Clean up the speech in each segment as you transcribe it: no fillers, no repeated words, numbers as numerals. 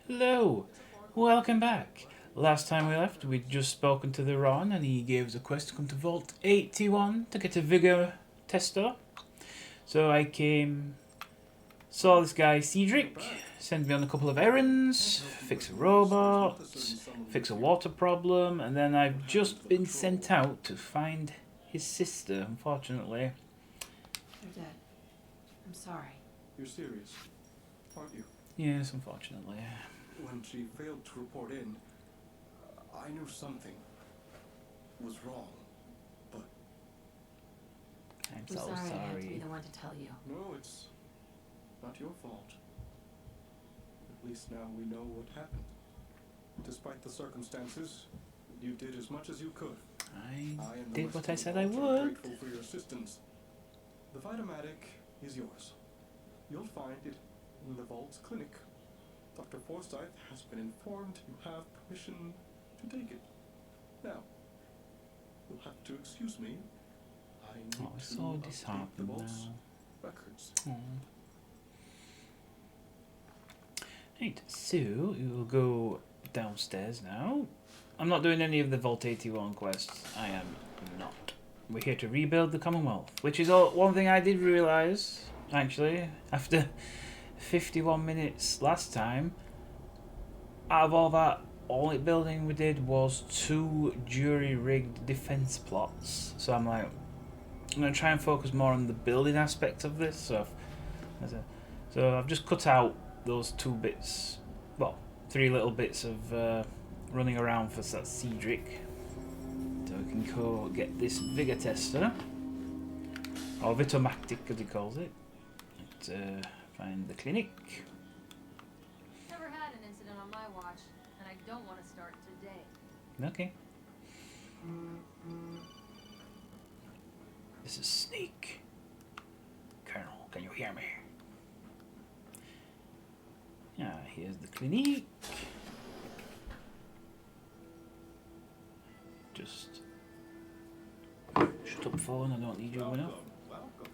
Hello, welcome back. Last time we left, we'd just spoken to the Ron, and he gave us a quest to come to Vault 81 to get a vigor tester. So I came, saw this guy Cedric, sent me on a couple of errands, fix a robot, fix a water problem, and then I've just been sent out to find his sister, unfortunately. They're dead. I'm sorry. You're serious, aren't you? Yes, unfortunately. When she failed to report in, I knew something was wrong. But I'm I'm so sorry I have to be sorry. the one to tell you. no, it's not your fault. At least now we know what happened. Despite the circumstances, you did as much as you could. I and the did rest what of I the said I Vault are would. grateful for your assistance. The Vit-o-matic is yours. You'll find it in the Vault's clinic. Dr. Forsyth has been informed you have permission to take it. Now, you'll have to excuse me. I need Oh, it's to so update the disheartened Vault's now. records. Oh. Right, so we will go downstairs now. I'm not doing any of the Vault 81 quests. I am not. We're here to rebuild the Commonwealth, which is one thing I did realise, actually, after 51 minutes last time. Out of all that, only building we did was 2 jury-rigged defence plots. So I'm like, I'm going to try and focus more on the building aspect of this. So I've just cut out those 2 bits, well, 3 little bits of running around for that Cedric. So we can go get this vigor tester, or Vit-o-matic as he calls it. Find the clinic. Never had an incident on my watch, and I don't want to start today. Okay. This is Snake. Colonel, can you hear me? Yeah, here's the clinic. Just shut up, phone. I don't need you enough. Welcome.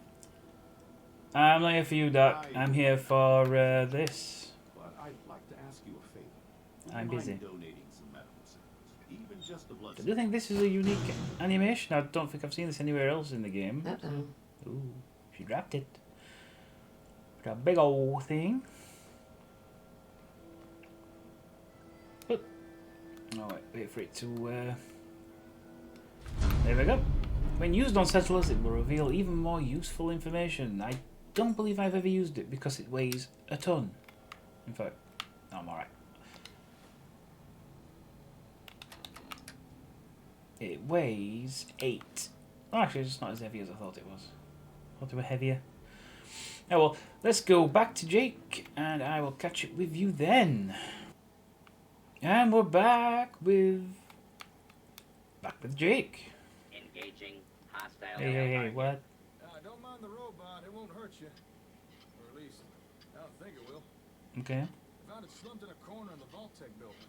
I'm not here for you, Doc. I'm here for this. But I'd like to ask you a favor. Would I'm you mind busy. donating some medical samples, even just a blood I do think this is a unique animation. I don't think I've seen this anywhere else in the game. Uh-oh. Ooh, she dropped it. With a big old thing. But, oh wait for it to, there we go. When used on settlers, it will reveal even more useful information. I don't believe I've ever used it because it weighs a ton. In fact, no, I'm alright. It weighs 8. Oh, actually, it's not as heavy as I thought it was. I thought it were heavier. Oh well, let's go back to Jake, and I will catch up with you then. And we're back with Jake. Engaging hostile. Hey, what? Don't mind the robot, it won't hurt you. Or at least, I don't think it will. Okay. Found it slumped in a corner in the Vault-Tec building.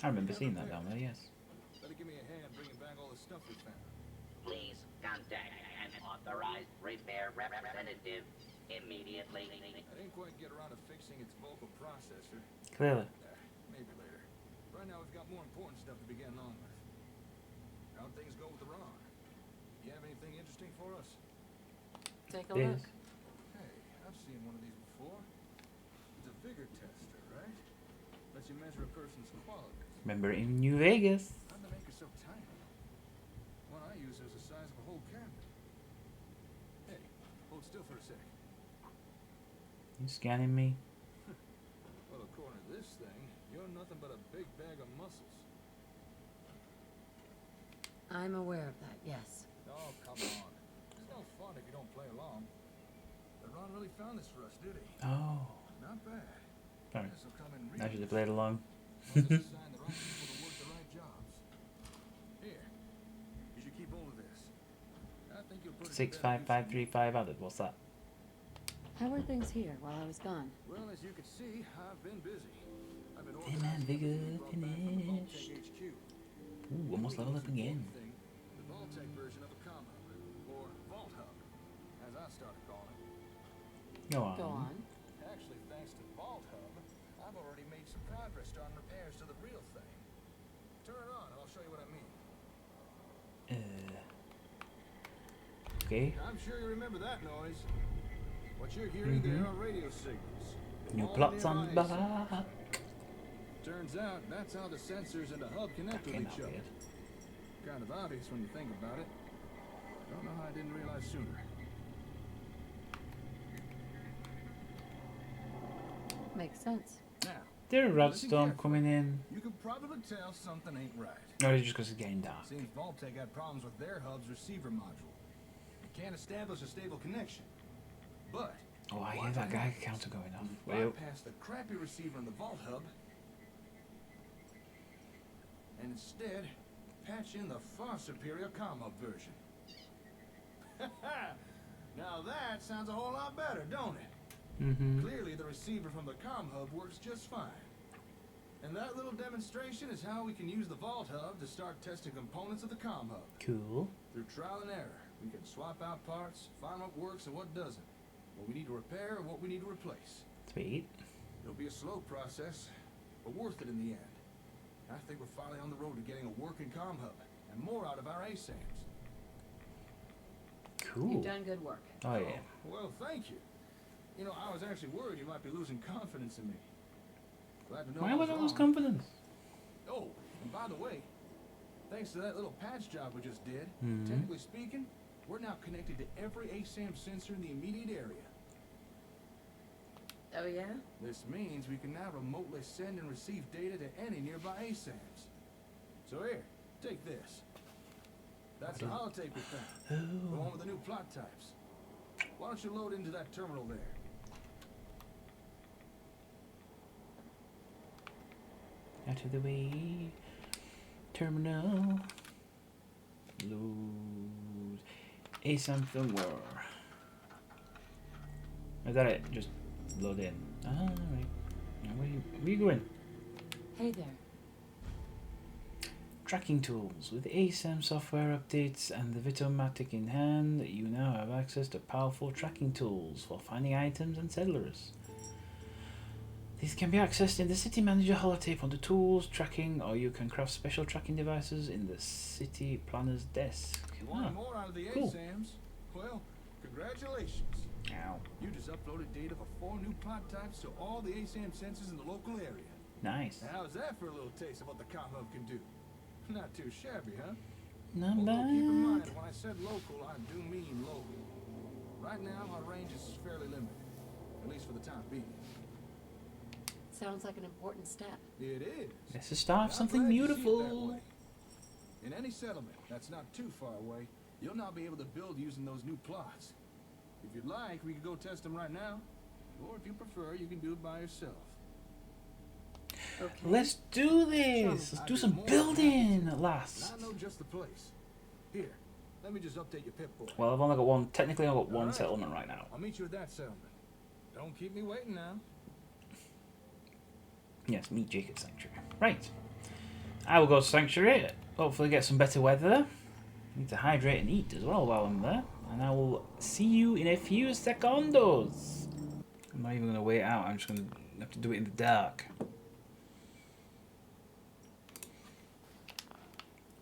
I remember seeing that down there, yes. Better give me a hand bringing back all the stuff we found. Please contact an authorized repair representative immediately. I didn't quite get around to fixing its vocal processor. Clearly. Maybe later. Right now we've got more important stuff to be getting on with. How'd things go with the Ron? You have anything interesting for us? Take a Yes. look. Hey, I've seen one of these before. It's a vigor tester, right? Lets you measure a person's qualities. Remember it in New Vegas. How'd they make it so tiny? One I use is the size of a whole cabinet. Hey, hold still for a sec. You scanning me? Well, according to this thing, you're nothing but a big bag of muscles. I'm aware of that, yes. Oh, come on. It's no fun if you don't play along. But Ron really found this for us, did he? Oh. Not bad. Sorry. This'll come in I should real have played along. Well, this assign the right people to work the right jobs. Here, you should keep hold of this. I think you'll put it to better use. 6553 added. What's that? How were things here while I was gone? Well, as you can see, I've been busy. I've been Hey man, organizing vigor everything brought back from the Vault-Tec finished. HQ. Ooh, almost leveled up again. The Vault-Tec version of a comm hub, or Vault Hub, as I started calling it. Go on. Go on. Actually, thanks to Vault Hub, I've already made some progress. progress starting repairs to the real thing. Turn it on, and I'll show you what I mean. Okay. I'm sure you remember that noise. What you're hearing there are radio signals. New All plots on nearby back. Turns out that's how the sensors and the hub connect with Came each out other. weird. Kind of obvious when you think about it. Don't know how I didn't realize sooner. Makes sense. Now, There a listen rodstorm carefully. coming in. You can probably tell something ain't right. Or is it just because it's getting dark? Seems Vault-Tec had problems with their hub's receiver module. It can't establish a stable connection. But Oh, I hear what that guy happens counter going off. when you Well, bypass the crappy receiver in the Vault hub and instead patch in the far superior comm hub version. Now that sounds a whole lot better, don't it? Clearly the receiver from the comm hub works just fine. And that little demonstration is how we can use the Vault hub to start testing components of the comm hub. cool. Through trial and error, we can swap out parts, find what works and what doesn't, what we need to repair and what we need to replace. Sweet. It'll be a slow process, but worth it in the end. I think we're finally on the road to getting a working comm hub and more out of our ASAMs. Cool. You've done good work. Oh, yeah. Well, thank you. You know, I was actually worried you might be losing confidence in me. Glad to know Why I would was I lose wrong. confidence? Oh, and by the way, thanks to that little patch job we just did, Mhm. technically speaking, we're now connected to every ASAM sensor in the immediate area. Oh, yeah? This means we can now remotely send and receive data to any nearby ASAMs. So here, take this. That's the holotape we found. The one with the new plot types. Why don't you load into that terminal there? Out of the way. Terminal. Load. ASAM firmware. Is that it? Just load in. Ah, right. Now where you going? Hey there. Tracking tools. With ASAM software updates and the Vit-o-matic in hand, you now have access to powerful tracking tools for finding items and settlers. These can be accessed in the City Manager holotape under Tools, Tracking, or you can craft special tracking devices in the City Planner's desk. You want Ah, more out of the cool. ASAMs? Well, congratulations. ow. You just uploaded data for 4 new plot types to all the ASAM sensors in the local area. Nice. How's that for a little taste of what the comm hub can do? Not too shabby, huh? Not Although keep in mind, bad. when I said local, I do mean local. Right now, our range is fairly limited, at least for the time being. Sounds like an important step. It is. It's the start of I'm something glad you see it that beautiful. way. In any settlement that's not too far away, you'll now be able to build using those new plots. If you'd like, we could go test them right now. Or if you prefer, you can do it by yourself. Okay. Let's do this. Let's I'd do be some more than happy building to. at last. And I know just the place. Here, let me just update your Pip-Boy. Well, I've only got one. Technically, I've got one Alright. settlement right now. I'll meet you at that settlement. Don't keep me waiting now. Yes, meet Jacob Sanctuary. Right. I will go to Sanctuary. Hopefully, get some better weather. Need to hydrate and eat as well while I'm there. And I will see you in a few secondos. I'm not even going to wait out. I'm just going to have to do it in the dark.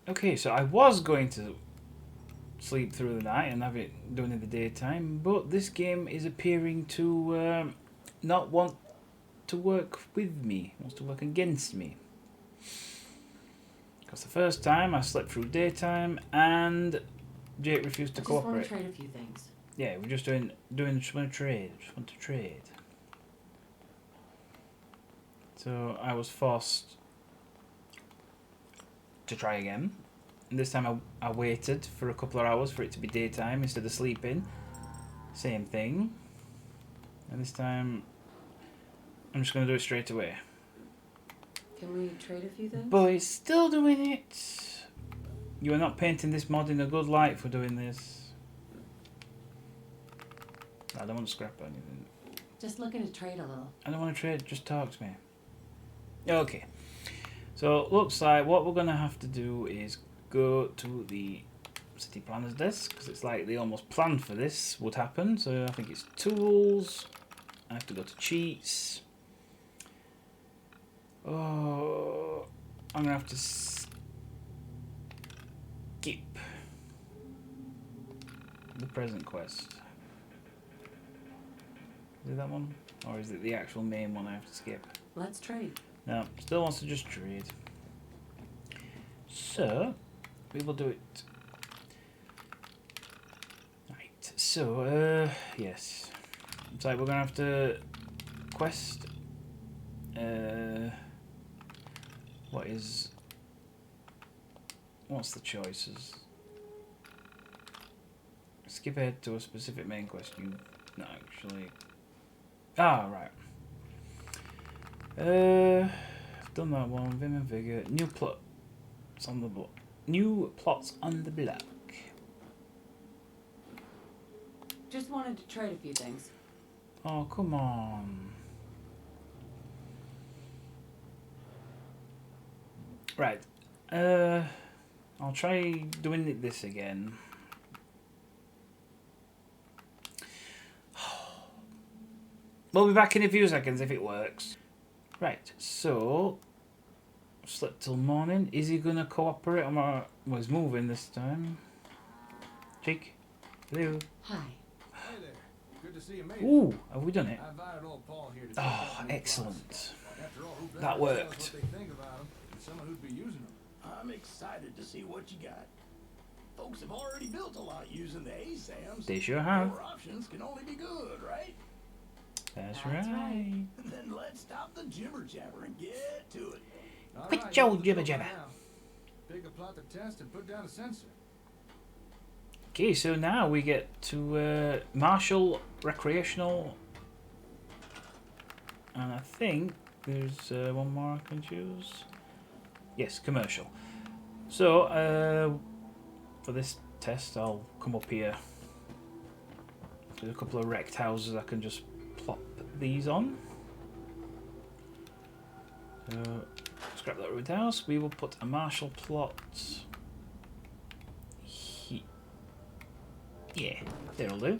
Okay, so I was going to sleep through the night and have it done in the daytime, but this game is appearing to not want to work with me, wants to work against me. Because the first time I slept through daytime and Jake refused to I just want cooperate. to trade a few things. Yeah, we're just just want to trade. Just want to trade. So I was forced to try again. And this time I waited for a couple of hours for it to be daytime instead of sleeping. Same thing. And this time I'm just going to do it straight away. Can we trade a few things? But it's still doing it. You are not painting this mod in a good light for doing this. I don't want to scrap anything. Just looking to trade a little. I don't want to trade, just talk to me. Okay. So, looks like what we're going to have to do is go to the City Planner's desk, because it's like they almost planned for this would happen. So, I think it's Tools. I have to go to Cheats. Oh, I'm gonna have to skip the present quest. Is it that one? Or is it the actual main one I have to skip? Let's trade. No, still wants to just trade. So, we will do it. Right, so, yes. It's like we're gonna have to quest. What's the choices? Skip ahead to a specific main quest. No, actually. Ah, right. I've done that one. Vim and Vigor. New plots on the block. New plots on the block. Just wanted to trade a few things. Oh, come on. Right. I'll try doing this again. We'll be back in a few seconds if it works. Right, so slept till morning. Is he gonna cooperate? Well, he's moving this time. Jake, hello. Hi. Hey there. Good to see you made it. Ooh, have we done it? I invited old Paul here to check Oh, out the new excellent. plots. After all, who better That to tell us worked. what they think about them than someone who'd be using them? I'm excited to see what you got. Folks have already built a lot using the ASAMs. They sure have. More options can only be good, right? That's That's right. Then let's stop the jibber jabber and get to it. All Quit right, your hold the jibber door jabber. now. Pick a plot to test and put down a sensor. Okay, so now we get to Martial Recreational. And I think there's one more I can choose. Yes, Commercial. So, for this test, I'll come up here. There's a couple of wrecked houses I can just plop these on. So, scrap that root house. We will put a Martial plot. Yeah, that'll do.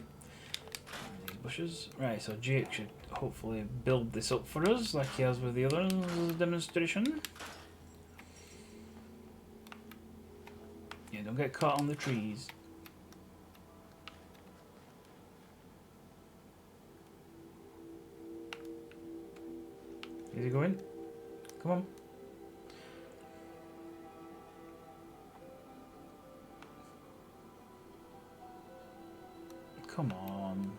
These bushes. Right, so Jake should hopefully build this up for us like he has with the other demonstration. Yeah, don't get caught on the trees. Is he going? Come on. Come on.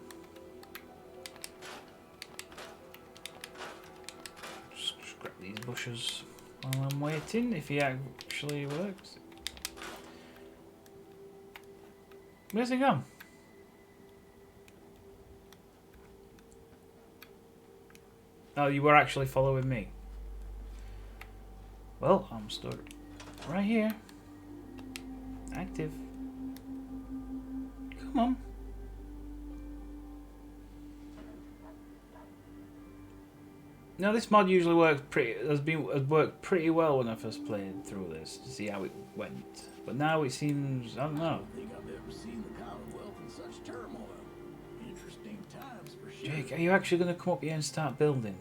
Just scrap these bushes while I'm waiting, if he actually works. Where's he gone? Oh, you were actually following me. Well, I'm stood right here. Active. Come on. Now this mod usually works has worked pretty well when I first played through this to see how it went. But now it seems, I don't know. I don't think I've ever seen the Commonwealth in such turmoil. Interesting times for sure. Jake, are you actually going to come up here and start building?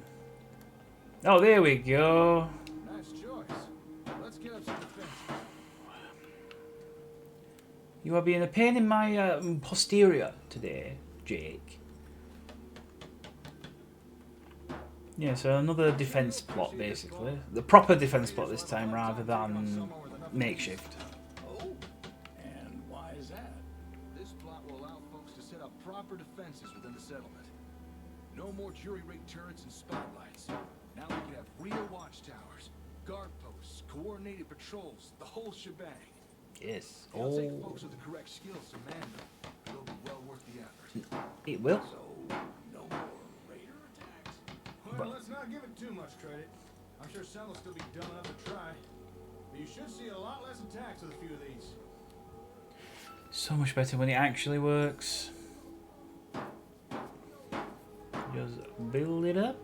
Oh, there we go. Nice choice. Let's get up some defense. You are being a pain in my posterior today, Jake. Yeah, so another defense plot, basically. The proper defense plot this time, rather than makeshift. Oh, and why is that? This plot will allow folks to set up proper defenses within the settlement. No more jury-rigged turrets and spotlights. Now we can have real watchtowers, guard posts, coordinated patrols, the whole shebang. Yes. It'll take Oh, folks with the correct skills to man them, but it'll be well worth the effort. it will. So, no more raider attacks? Well, let's not give it too much credit. I'm sure some will still be dumb enough to try. But you should see a lot less attacks with a few of these. So much better when it actually works. Just build it up.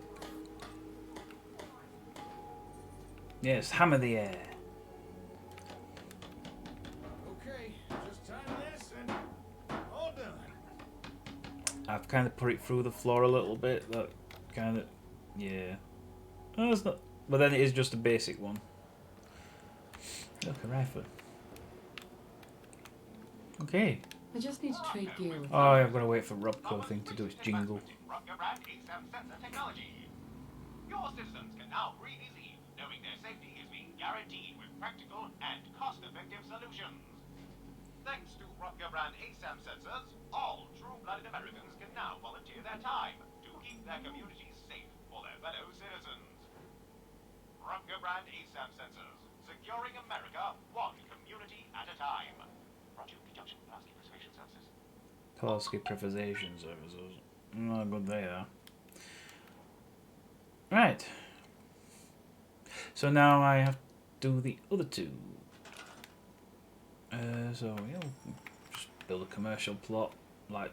Yes, hammer the air. Okay, just time this and all done. I've kind of put it through the floor a little bit. That kind of, yeah. Oh, it's not. But then it is just a basic one. Look, a rifle. Okay. I just need to trade gear with Oh, I've got to wait for Robco thing to do its jingle. Your citizens can now breathe easy, knowing their safety is being guaranteed with practical and cost-effective solutions. Thanks to Rutger brand ASAM sensors, all true-blooded Americans can now volunteer their time to keep their communities safe for their fellow citizens. Rutger brand ASAM sensors, securing America one community at a time. Brought to you in conjunction with Pulaski Preservation Services. Pulaski Preservation Services. Not good there. Right. So now I have to do the other two. So yeah, we'll just build a commercial plot, like.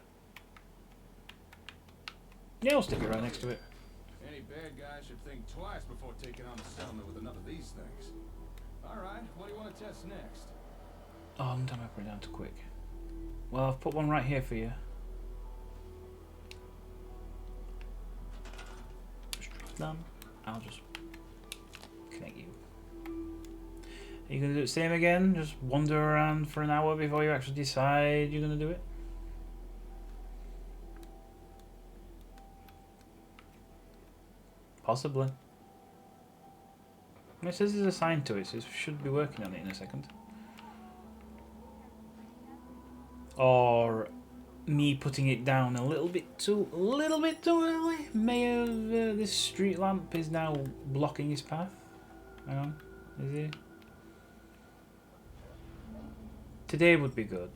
Yeah, I'll stick it right next to it. Any bad guy should think twice before taking on the settlement with enough of these things. Alright, what do you want to test next? Oh, don't I put it down too quick. Well, I've put one right here for you. Done. I'll just connect you. Are you gonna do the same again? Just wander around for an hour before you actually decide you're gonna do it? Possibly. It says there's a sign to it, so it should be working on it in a second. Or me putting it down a little bit too early. May have this street lamp is now blocking his path. Hang on, is he? Today would be good.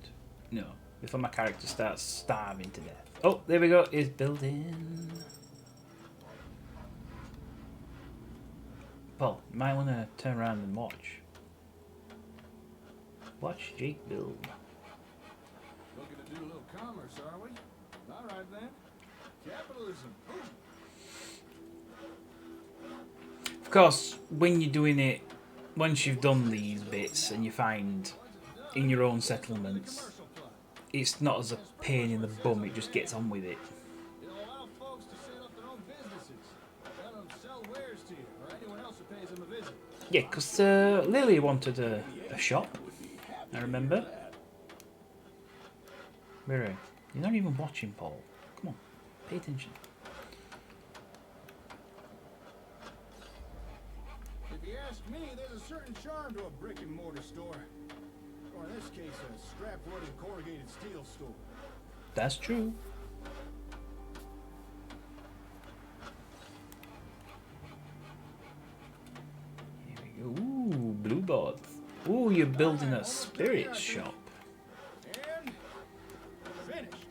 No, before my character starts starving to death. Oh, there we go. It's building. Paul, you might want to turn around and watch. Watch Jake build. Looking to do a little commerce, are we? Alright then. Capitalism. Of course, when you're doing it, once you've done these bits and you find in your own settlements, it's not as a pain in the bum, it just gets on with it. It'll allow folks to set up their own businesses. Let them sell wares to you, or anyone else who pays them a visit. Yeah, because Lily wanted a shop, I remember. Mary, you're not even watching, Paul. Come on, pay attention. If you ask me, there's a certain charm to a brick and mortar store. Or in this case, a strap wood and corrugated steel store. That's true. Here we go. Ooh, blue boards. Ooh, you're building a spirit shop. And finished.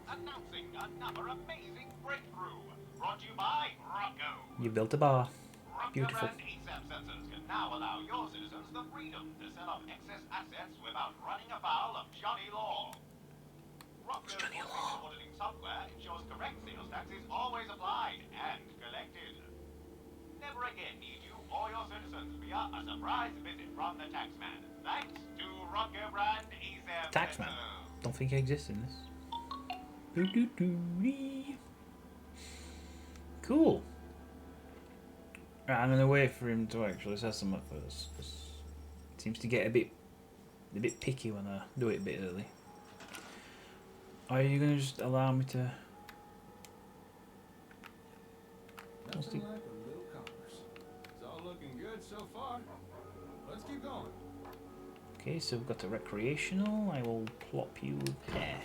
Announcing another amazing breakthrough. Brought to you by Rocco. You built a bar. Rocco Beautiful. brand ASAP sensors can now allow your citizens the freedom to sell off excess assets without running afoul of Johnny Law. Rocco's auditing software ensures correct sales tax is always applied and collected. Never again need you or your citizens via a surprise visit from the taxman. Thanks to Rocco brand ASAP Taxman. sensors. Don't think he exists in this. Doo-doo-doo-dee. Cool. Right, I'm gonna wait for him to actually say something first, because it seems to get a bit picky when I do it a bit early. Are you gonna just allow me to? Nothing like a little commerce. It's all looking good so far. Let's keep going. Okay, so we've got a recreational. I will plop you there.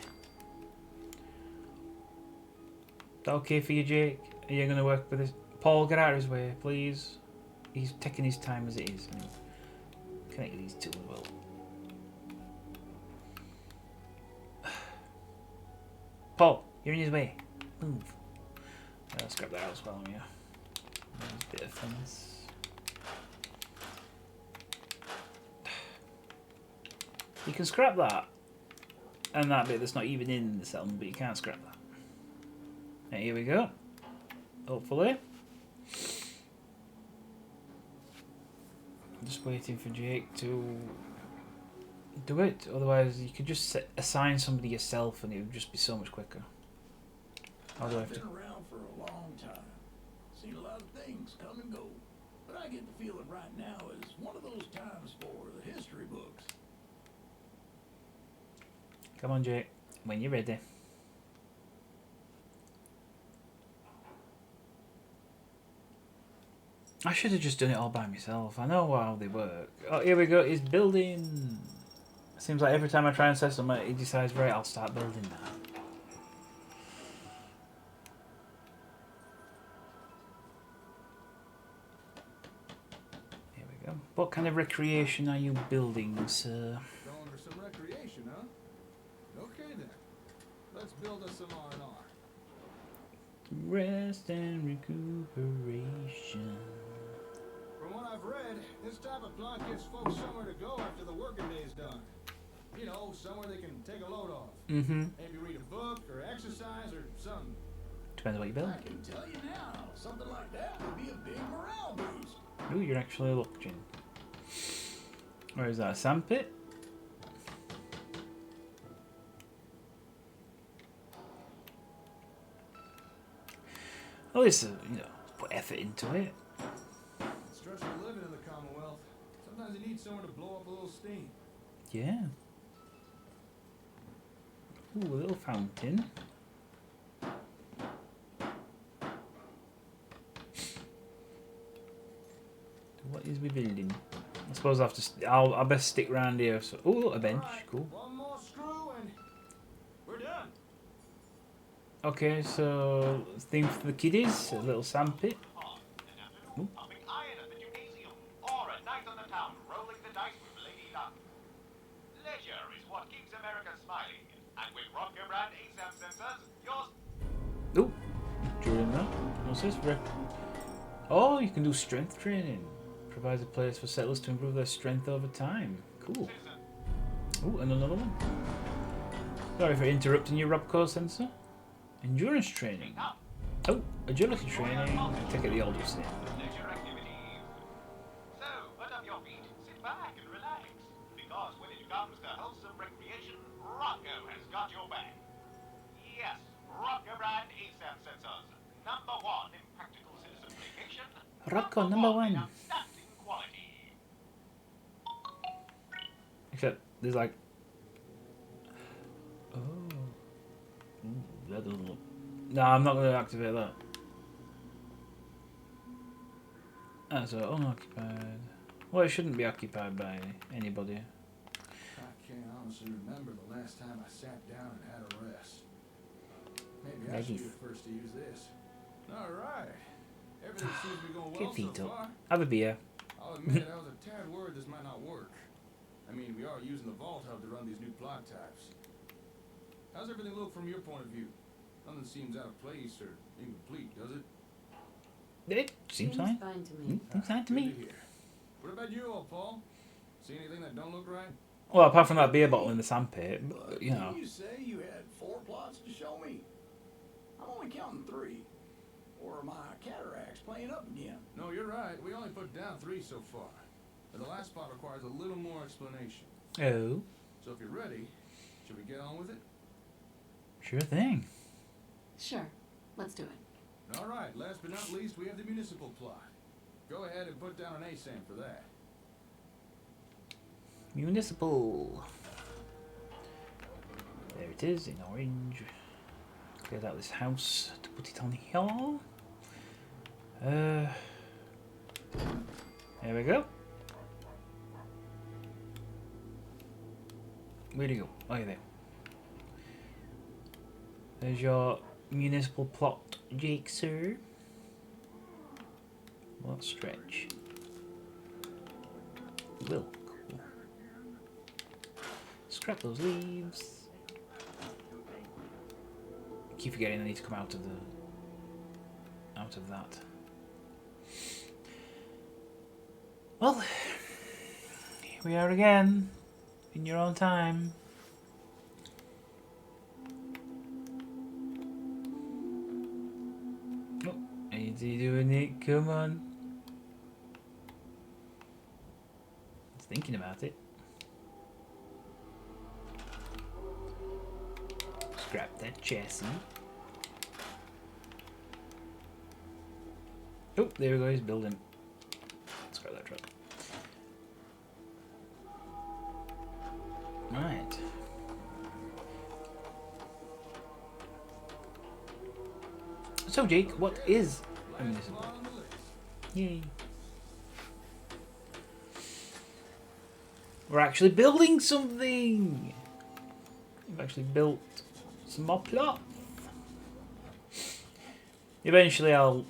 Is that okay for you, Jake? Are you gonna work with this? Paul, get out of his way, please. He's taking his time as it is. Connect these two as well. Paul, you're in his way. Move. Let's grab that out as well, yeah. There's a bit of fence. You can scrap that. And that bit that's not even in the settlement, but you can't scrap that. Right, here we go. Hopefully. I'm just waiting for Jake to do it. Otherwise, you could just assign somebody yourself and it would just be so much quicker. How do I have I've to? been around for a long time. Seen a lot of things come and go. But I I get the feeling right now is one of those times for the history books. Come on, Jake. When you're ready. I should have just done it all by myself. I know how they work. Oh, here we go. He's building. Seems like every time I try and set something, he decides, right, I'll start building now. Here we go. What kind of recreation are you building, sir? Going for some recreation, huh? Okay then. Let's build us some R&R. Rest and recuperation. From what I've read, this type of plot gives folks somewhere to go after the working day's done. You know, somewhere they can take a load off. Mm-hmm. Maybe read a book or exercise or something. Depends on what you build. I can tell you now, something like that would be a big morale boost. Ooh, you're actually looking. Where is that? A sandpit? At least, you know, put effort into it. It's stressful living in the Commonwealth. Sometimes you need somewhere to blow up a little steam. Yeah. Ooh, a little fountain. What is we building? I suppose I have to. I'll best stick round here. So, ooh, a bench. Alright, Cool. one more screw and we're done. Okay, so thing for the kiddies, a little sandpit. Ooh. Pumping iron at the gymnasium, or a night on the town rolling the dice with Lady Luck. Leisure is what keeps America smiling, and with Rocker brand ASAP sensors, yours. Ooh, during that. What's this? Oh, you can do strength training. Provides a place for settlers to improve their strength over time. Cool. Ooh, and another one. Sorry for interrupting you, Robco sensor. Endurance training. Oh, agility training. I take it the oldest thing. Leisure activities. So, put up your feet, sit back and relax, because when it comes to wholesome recreation, Rocco has got your back. Yes, Rocco brand ASAP sensors, #1 in practical citizen vacation. Rocco, number one. In outstanding quality. Except there's like. Oh. Ooh, that doesn't look. No, I'm not going to activate that. That's unoccupied. Well, it shouldn't be occupied by anybody. I can't honestly remember the last time I sat down and had a rest. Maybe I Ready. should be the first to use this. Alright. Everything seems to be going Get well feet so up. far. Have a beer. I'll admit I was a tad worried this might not work. I mean, we are using the Vault Hub to run these new plot types. How's everything look from your point of view? Nothing seems out of place or incomplete, does it? It seems fine. fine to me. Seems fine to Good me. hear. What about you, old Paul? See anything that don't look right? Well, apart from that beer bottle in the sandpit, But you know. didn't you say you had 4 plots to show me? I'm only counting 3. Or are my cataracts playing up again? No, you're right. We only put down 3 so far. But the last plot requires a little more explanation. Oh, So if you're ready, should we get on with it? sure thing. Sure. Let's do it. All right, last but not least, we have the municipal plot. Go ahead and put down an ASAM for that. Municipal. There it is in orange. Cleared out this house to put it on here. There we go. Where'd you go? Oh, you're there. There's your municipal plot, Jake, sir. What stretch? Will. Cool. Scrap those leaves. Keep forgetting I need to come out of that. Well, here we are again, in your own time. Oh, is he doing it? Come on. He's thinking about it. Scrap that chassis. Oh, there we go, he's building. scrap that truck. Right. So Jake, what is a municipal? Yay. We're actually building something! We've actually built some more plots. Eventually I'll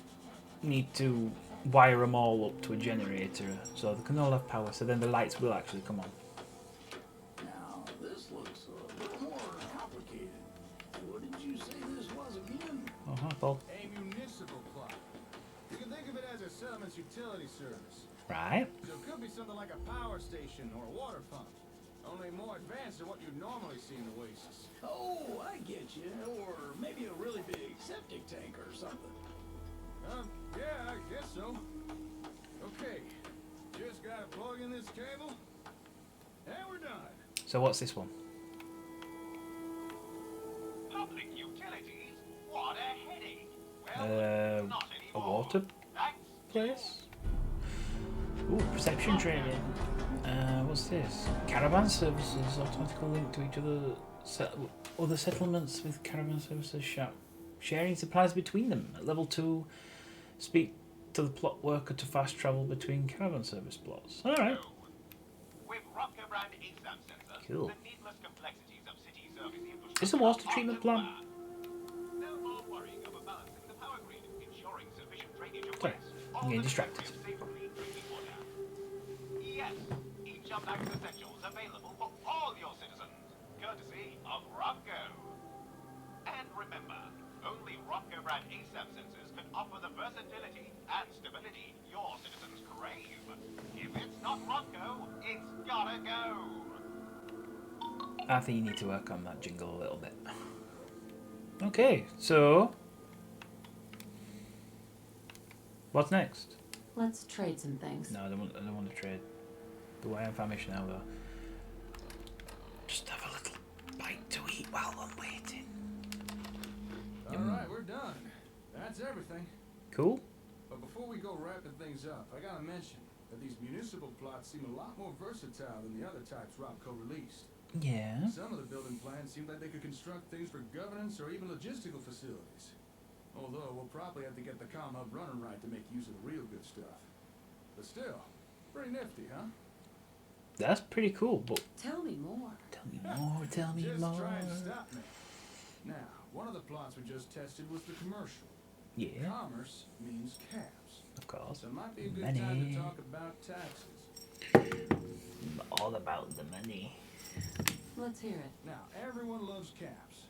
need to wire them all up to a generator so they can all have power, so then the lights will actually come on. Now, this looks a little more complicated. What did you say this was again? Oh, hi, Paul. A municipal plot. You can think of it as a settlement's utility service. Right. So it could be something like a power station or a water pump. Only more advanced than what you'd normally see in Oasis. Oh, I get you. Or maybe a really big septic tank or something. Yeah, I guess so. Okay, just gotta plug in this cable, and we're done. So what's this one? Public utilities? What a headache. Well, not A anymore. water Thanks. place? Ooh, perception training. What's this? Caravan services, automatically linked to each other. Other settlements with caravan services sharing supplies between them. At level 2, speak to the plot worker to fast travel between caravan service plots. Alright. With Rocker brand ASAM sensors, Cool. the needless complexities of city service Is the water treatment plant? No more worrying over balancing the power grid, ensuring sufficient drainage of Sorry, waste. I'm All getting the distracted. delivery of safe, clean drinking water. Yes, each of Max Essentials available for all your citizens, courtesy of Rocco. And remember, only Rocco brand ASAM sensors can offer the versatility and stability your citizens crave. If it's not Rocco, it's gotta go. I think you need to work on that jingle a little bit. Okay, so what's next? Let's trade some things. No, I don't want to trade. Do I have famish now though? Just have a little bite to eat while I'm waiting. Alright, we're done. That's everything. Cool. But before we go wrapping things up, I gotta mention that these municipal plots seem a lot more versatile than the other types Robco released. Yeah. Some of the building plans seem like they could construct things for governance or even logistical facilities. Although we'll probably have to get the comm hub running right to make use of the real good stuff. But still, pretty nifty, huh? That's pretty cool, but Tell me more. tell me more, tell me Just more. try and stop me. Now, one of the plots we just tested was the commercial. Yeah, Commerce means cabs. of course. So it might be a good Money. time to talk about taxes. All about the money. Let's hear it. Now, everyone loves cabs.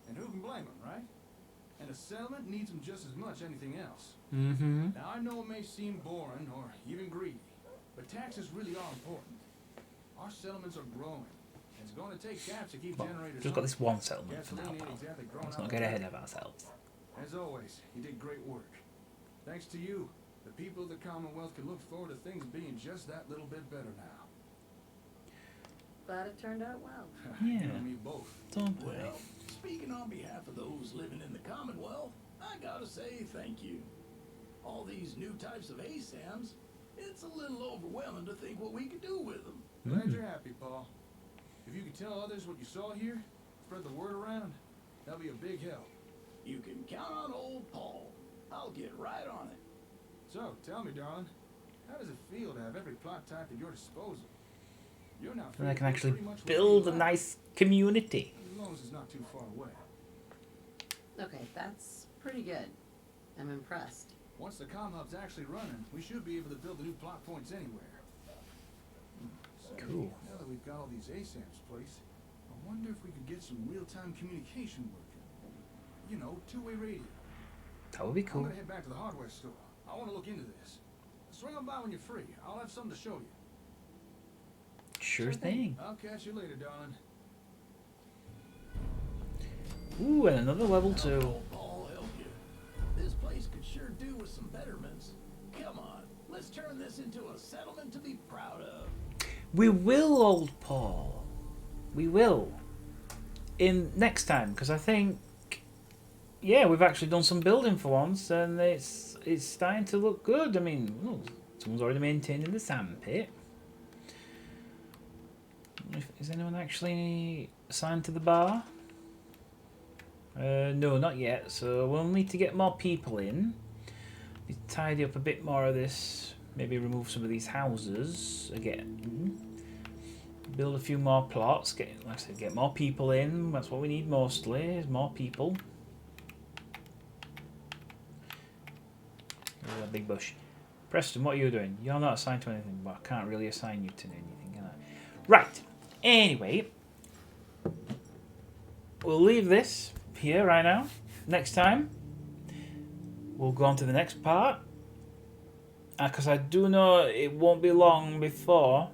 And who can blame them, right? And a settlement needs them just as much anything else. Mm-hmm. Now, I know it may seem boring or even greedy, but taxes really are important. Our settlements are growing, and it's going to take cabs to keep Well, generators just got on. this one settlement for now, Gasoline ain't pal. exactly growing Let's out not like get ahead that. of ourselves. As always, you did great work. Thanks to you, the people of the Commonwealth can look forward to things being just that little bit better now. Glad it turned out well. You Yeah. and me both. Don't worry. Well, speaking on behalf of those living in the Commonwealth, I gotta say thank you. All these new types of ASAMs, it's a little overwhelming to think what we could do with them. Glad you're happy, Paul. If you could tell others what you saw here, spread the word around, that'll be a big help. You can count on old Paul. I'll get right on it. So, tell me, darling, how does it feel to have every plot type at your disposal? You're now And I free can to do actually pretty much build a whatever you like, nice community. as long as it's not too far away. Okay, that's pretty good. I'm impressed. Once the comm hub's actually running, we should be able to build the new plot points anywhere. Say, Cool. Now that we've got all these ASAMs placed, I wonder if we could get some real-time communication working. You know, two-way radio. That would be I'm cool. gonna head back to the hardware store. I want to look into this. Swing on by when you're free. I'll have something to show you. Sure thing. I'll catch you later, darling. Ooh, and another level 2. Old Paul help you. This place could sure do with some betterments. Come on, let's turn this into a settlement to be proud of. We will, old Paul. We will. In next time, because I think, yeah, we've actually done some building for once, and it's starting to look good. I mean, ooh, Someone's already maintaining the sandpit. Is anyone actually assigned to the bar? No, not yet. So we'll need to get more people in. Need to tidy up a bit more of this. Maybe remove some of these houses again. Build a few more plots. Like I said, get more people in. That's what we need mostly. Is more people. There's that big bush. Preston, what are you doing? You're not assigned to anything, but I can't really assign you to anything, can I? Right. Anyway, we'll leave this here right now. Next time, we'll go on to the next part. Because I do know it won't be long before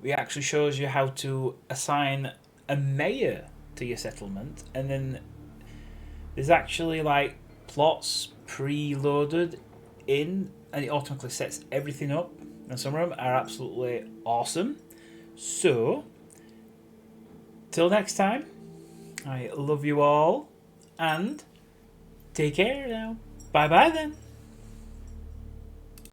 it actually shows you how to assign a mayor to your settlement. And then there's actually like plots preloaded in, and it automatically sets everything up. And some of them are absolutely awesome. So, till next time, I love you all, and take care now. Bye bye then.